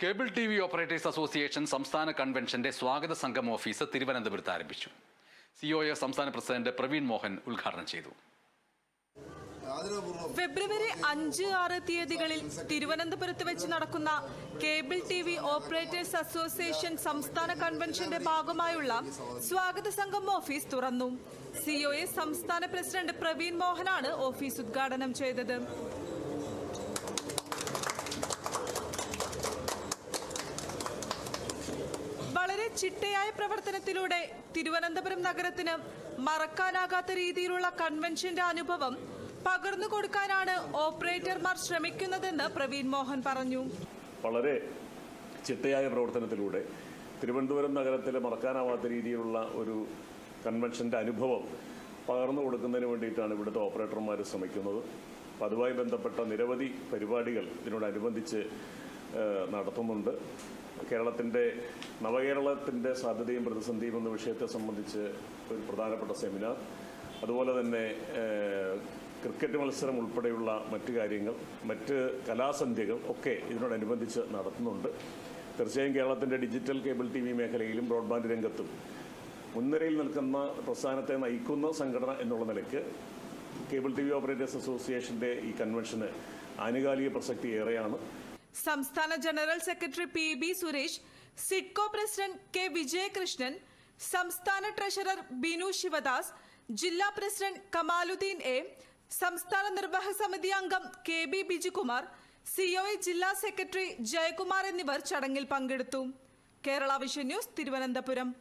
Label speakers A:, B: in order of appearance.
A: Cable TV. Operators association സംസ്ഥാന കൺവെൻഷന്റെ സ്വാഗത സംഘം ഓഫീസ് തിരുവനന്തപുരത്ത് ആരംഭിച്ചു. COA സംസ്ഥാന പ്രസിഡന്റ് പ്രവീൺ മോഹൻ ഉദ്ഘാടനം ചെയ്തു.
B: ഫെബ്രുവരി 5-6 തീയതികളിൽ തിരുവനന്തപുരത്ത് വെച്ച് നടക്കുന്ന കേബിൾ ടി.വി. ഓപ്പറേറ്റേഴ്സ് അസോസിയേഷൻ സംസ്ഥാന കൺവെൻഷന്റെ ഭാഗമായുള്ള സ്വാഗത സംഘം ഓഫീസ് തുറന്നു. COA സംസ്ഥാന പ്രസിഡന്റ് പ്രവീൺ മോഹനാണ് ഓഫീസ് ഉദ്ഘാടനം ചെയ്തത്. വളരെ ചിട്ടയായ പ്രവർത്തനത്തിലൂടെ തിരുവനന്തപുരം നഗരത്തിന് മറക്കാനാകാത്ത രീതിയിലുള്ള കൺവെൻഷന്റെ അനുഭവം പകർന്നു കൊടുക്കാനാണ് ഓപ്പറേറ്റർമാർ ശ്രമിക്കുന്നതെന്ന് പ്രവീൺ മോഹൻ പറഞ്ഞു.
C: വളരെ ചിട്ടയായ പ്രവർത്തനത്തിലൂടെ തിരുവനന്തപുരം നഗരത്തിലെ മറക്കാനാവാത്ത രീതിയിലുള്ള ഒരു കൺവെൻഷന്റെ അനുഭവം പകർന്നു കൊടുക്കുന്നതിന് വേണ്ടിയിട്ടാണ് ഇവിടുത്തെ ഓപ്പറേറ്റർമാർ ശ്രമിക്കുന്നത്. അതുമായി ബന്ധപ്പെട്ട നിരവധി പരിപാടികൾ ഇതിനോടനുബന്ധിച്ച് നടത്തുന്നുണ്ട്. നവകേരളത്തിൻ്റെ സാധ്യതയും പ്രതിസന്ധിയും എന്ന വിഷയത്തെ സംബന്ധിച്ച് ഒരു പ്രധാനപ്പെട്ട സെമിനാർ, അതുപോലെ തന്നെ ക്രിക്കറ്റ് മത്സരം ഉൾപ്പെടെയുള്ള മറ്റു കാര്യങ്ങൾ, മറ്റ് കലാസന്ധ്യകൾ ഒക്കെ ഇതിനോടനുബന്ധിച്ച് നടത്തുന്നുണ്ട്. തീർച്ചയായും കേരളത്തിൻ്റെ ഡിജിറ്റൽ കേബിൾ TV മേഖലയിലും ബ്രോഡ്ബാൻഡ് രംഗത്തും മുൻനിരയിൽ നിൽക്കുന്ന പ്രസ്ഥാനത്തെ നയിക്കുന്ന സംഘടന എന്നുള്ള നിലയ്ക്ക് കേബിൾ TV ഓപ്പറേറ്റേഴ്സ് അസോസിയേഷന്റെ ഈ കൺവെൻഷന് ആനുകാലിക പ്രസക്തി ഏറെയാണ്.
B: സംസ്ഥാന general secretary PB Suresh, SIDCO president K Vijayakrishnan, സംസ്ഥാന ട്രഷറർ ബിനു ശിവദാസ്, ജില്ലാ പ്രസിഡന്റ് കമാലുദ്ദീൻ A, സംസ്ഥാന നിർവാഹക സമിതി അംഗം KB ബിജുകുമാർ, COA ജില്ലാ സെക്രട്ടറി ജയകുമാർ എന്നിവർ ചടങ്ങിൽ പങ്കെടുത്തു. Kerala vision news, Thiruvananthapuram.